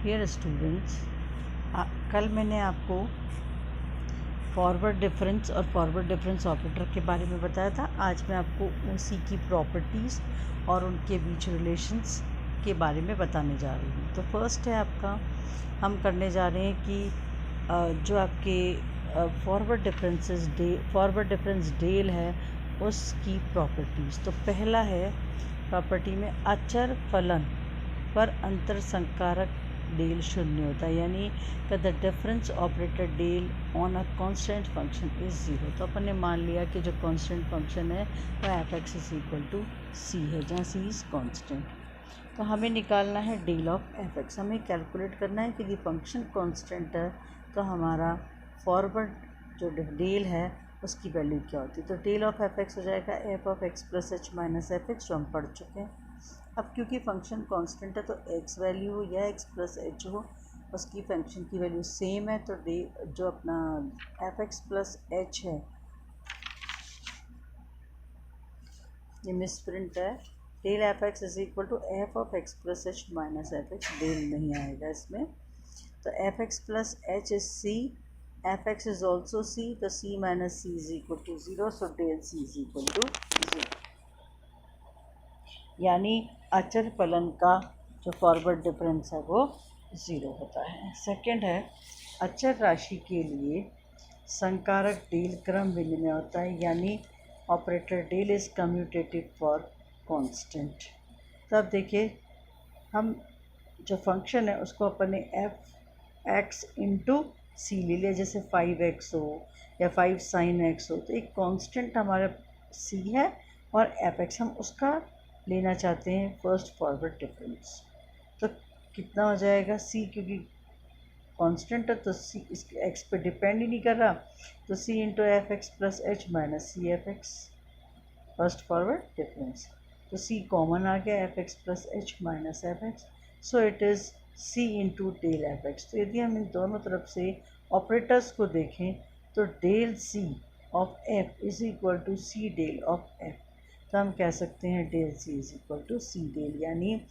Dear students, कल मैंने आपको फॉरवर्ड डिफरेंस और फॉरवर्ड डिफरेंस ऑपरेटर के बारे में बताया था। आज मैं आपको उसी की प्रॉपर्टीज़ और उनके बीच रिलेशंस के बारे में बताने जा रही हूँ। तो फर्स्ट है आपका, हम करने जा रहे हैं कि जो आपके फॉरवर्ड डिफरेंस डेल है उसकी प्रॉपर्टीज़। तो पहला है प्रॉपर्टी में अचर फलन पर अंतर संकारक डेल शून्य होता है, यानी the difference operator del on a constant function is zero. तो अपन ने मान लिया कि जो कांस्टेंट फंक्शन है वह F X is equal to C है, जहाँ सी इज़ कांस्टेंट। तो हमें निकालना है डेल ऑफ एफ एक्स। हमें कैलकुलेट करना है कि यदि फंक्शन कांस्टेंट है तो हमारा फॉरवर्ड जो डेल है उसकी वैल्यू क्या होती है। तो डेल ऑफ एफ एक्स हो जाएगा F of X plus H minus F x, जो हम पढ़ चुके हैं। अब क्योंकि फंक्शन कांस्टेंट है तो एक्स वैल्यू हो या एक्स प्लस एच हो, उसकी फंक्शन की वैल्यू सेम है। तो जो अपना एफ एक्स प्लस एच है, ये मिसप्रिंट है। Del F X is equal to F of X plus H minus F X, del नहीं आएगा इसमें। तो F x plus H is C, F X is also C, तो C minus C is equal to zero, so del C is equal to zero, यानी अचर फलन का जो फॉरवर्ड डिफरेंस है वो ज़ीरो होता है। सेकंड है, अचर राशि के लिए संकारक डेल क्रम विनिमय होता है, यानी operator del is commutative for constant. तो अब देखिए, हम जो फंक्शन है उसको अपन ने एफ एक्स इंटू सी ले लिया, जैसे 5x हो या 5 sin x हो। तो एक कांस्टेंट हमारा सी है और एफ एक्स हम उसका लेना चाहते हैं फर्स्ट फॉरवर्ड डिफरेंस। तो कितना हो जाएगा, सी क्योंकि कांस्टेंट है तो सी इस एक्स पे डिपेंड ही नहीं कर रहा, तो C into F x plus H minus C F X, first forward difference. तो सी कॉमन आ गया, F x plus H minus F X, so it is C into del F X. तो यदि हम इन दोनों तरफ से ऑपरेटर्स को देखें तो del C of F is equal to C del of F. तो हम कह सकते हैं del C is equal to C del, यानी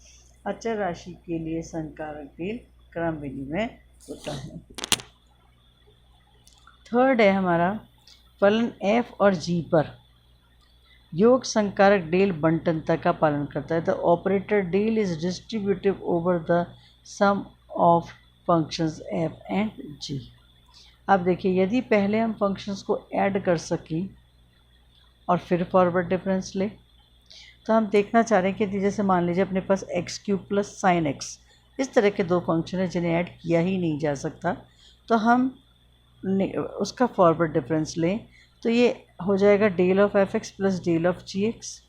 अचर राशि के लिए संकारक डेल क्रम विनिमय होता है। थर्ड है हमारा, फलन एफ और जी पर योग संकारक डेल बंटनता का पालन करता है। The operator del is distributive over the sum of functions F and G. अब देखिए, यदि पहले हम फंक्शंस को ऐड कर सकें और फिर फॉरवर्ड डिफरेंस ले, तो हम देखना चाह रहे हैं कि जैसे मान लीजिए अपने पास X cube plus sine X, इस तरह के दो फंक्शन है जिन्हें ऐड किया ही नहीं जा सकता। तो हम उसका फॉरवर्ड डिफरेंस लें तो ये हो जाएगा del of F x plus del of ji X.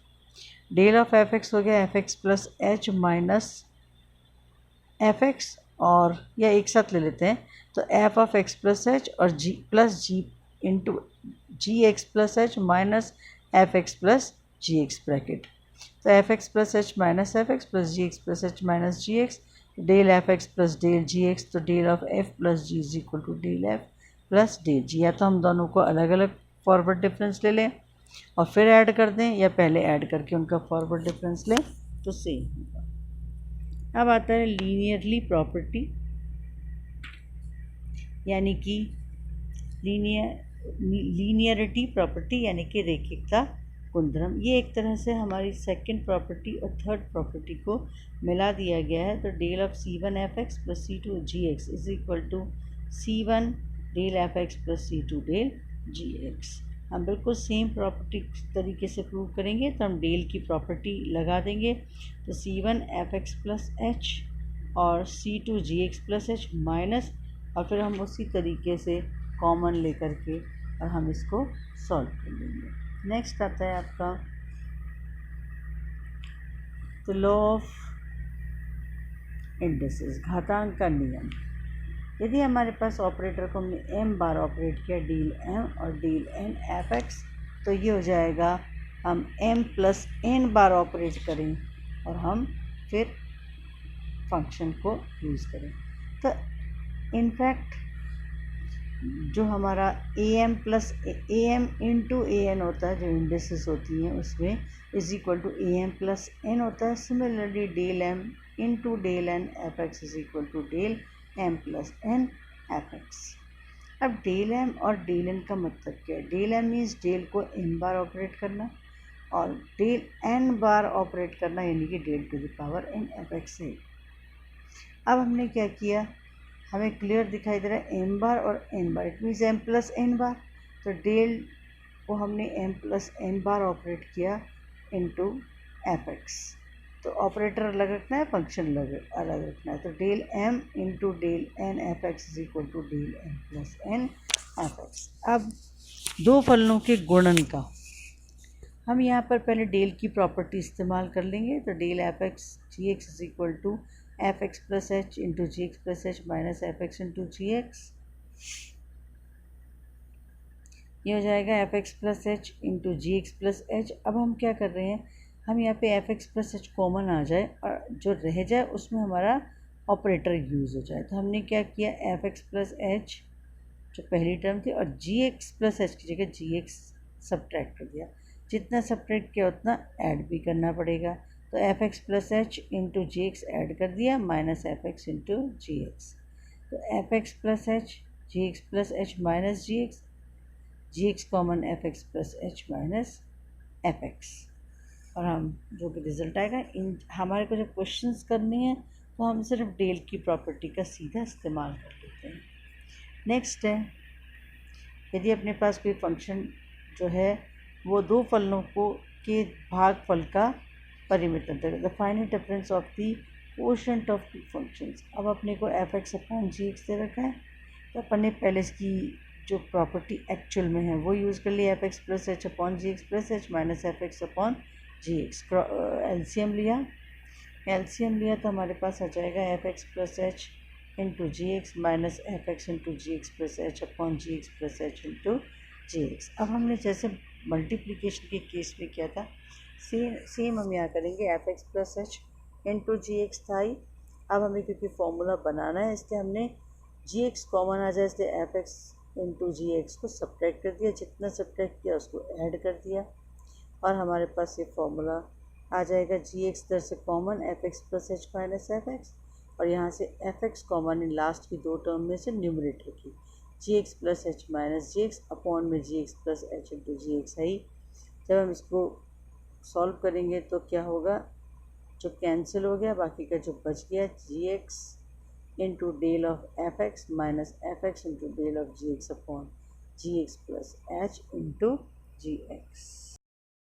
Del of F X हो गया F x plus H minus F x, और या एक साथ ले लेते हैं तो F of X plus H और जी प्लस जी इंटू जी x plus H minus F x plus G X bracket. तो F x plus H minus F x plus G x plus H minus g X, del F x plus del G x, तो del of F plus G is equal to del F plus del G. या तो हम दोनों को अलग अलग forward difference ले लें और फिर ऐड कर दें, या पहले ऐड करके उनका फॉरवर्ड डिफरेंस लें तो सेम होगा। अब आता है लीनियरली प्रॉपर्टी, यानी कि लीनियरिटी प्रॉपर्टी, यानी कि रेखिकता गुणधर्म। ये एक तरह से हमारी सेकंड प्रॉपर्टी और थर्ड प्रॉपर्टी को मिला दिया गया है। तो del of C one F x plus C two G x is equal to C one del F x plus C two del G X. हम बिल्कुल सेम प्रॉपर्टी तरीके से प्रूव करेंगे। तो हम डेल की प्रॉपर्टी लगा देंगे, तो C one F x plus H और C two G x plus H minus, और फिर हम उसी तरीके से कॉमन लेकर के और हम इसको सॉल्व कर लेंगे। नेक्स्ट आता है आपका द लॉ ऑफ इंडिसेस, घातांक का नियम। यदि हमारे पास ऑपरेटर को हमने m बार ऑपरेट किया, डील m और डील n एफ एक्स, तो ये हो जाएगा हम m प्लस n बार ऑपरेट करें और हम फिर फंक्शन को यूज़ करें। तो इनफैक्ट जो हमारा A M plus A M into A N होता है, जो इंडेसिस होती हैं उसमें, is equal to A M plus N होता है। Similarly del M into del N F X is equal to del M plus N F X. अब del M और डेल एन का मतलब क्या है? डेल एम मीन्स डेल को N बार operate करना और डेल एन बार ऑपरेट करना, यानी कि del to the power N F X है। अब हमने क्या किया, हमें क्लियर दिखाई दे रहा है एम बार और N bar, it means M plus N bar. तो डेल को हमने एम प्लस एन बार ऑपरेट किया इनटू एफ एक्स। तो ऑपरेटर अलग रखना है, फंक्शन अलग रखना है। तो del M into del N F X is equal to del M plus N F X. अब दो फलनों के गुणन का हम यहाँ पर पहले डेल की प्रॉपर्टी इस्तेमाल कर लेंगे। तो del F x g x is equal to f x plus h into ji x plus H minus F x into ji x. ये हो जाएगा f x plus h into जी एक्स प्लस एच। अब हम क्या कर रहे हैं, हम यहाँ पे f x plus h common आ जाए और जो रह जाए उसमें हमारा ऑपरेटर यूज़ हो जाए। तो हमने क्या किया, एफ एक्स प्लस एच जो पहली टर्म थी और जी एक्स प्लस एच की जगह जी एक्स सब्ट्रैक्ट कर दिया। जितना सब्ट्रैक्ट किया उतना ऐड भी करना पड़ेगा। तो F x plus h into जी एक्स ऐड कर दिया माइनस एफ एक्स इंटू जी एक्स। तो F x plus h g x plus H minus g x common f x plus H minus F x. और हम जो भी result आएगा, इन हमारे को जब क्वेश्चंस करने हैं तो हम सिर्फ डेल की प्रॉपर्टी का सीधा इस्तेमाल कर लेते हैं। नेक्स्ट है, यदि अपने पास कोई फंक्शन जो है वो दो फलनों को के भागफल का परिमित अंतर, the finite difference of the quotient of two functions. अब अपने को एफ एक्स अपॉन जी एक्स दे रखा है, तो अपन ने पहले इसकी जो प्रॉपर्टी एक्चुअल में है वो यूज़ कर लिया, f x plus h upon जी x plus H minus F x upon जी एक्स। एलसीएम लिया तो हमारे पास आ जाएगा f x plus h into जी x minus F x into जी एक्स प्लस एच अपॉन जी एक्स प्लस एच इंटू जी x. अब हमने जैसे multiplication के केस में किया था, सेम हम यहाँ करेंगे। F x plus h into जी एक्स था ही, अब हमें क्योंकि फॉर्मूला बनाना है इसलिए हमने जी एक्स कॉमन आ जाए इसलिए एफ एक्स इंटू जी एक्स को सब्ट्रैक्ट कर दिया, जितना सब्ट्रैक्ट किया उसको ऐड कर दिया और हमारे पास ये फॉर्मूला आ जाएगा। जी एक्स दर से common f x plus H minus F x, और यहाँ से F x common in last की दो टर्म में से न्यूमरेटर की जी x plus H minus g x upon में जी एक्स प्लस एच इंटू जी एक्स है ही। जब हम इसको सॉल्व करेंगे तो क्या होगा, जो कैंसिल हो गया, बाकी का जो बच गया g x into del of F x minus F x into del of ji x upon ji x plus h into ji x.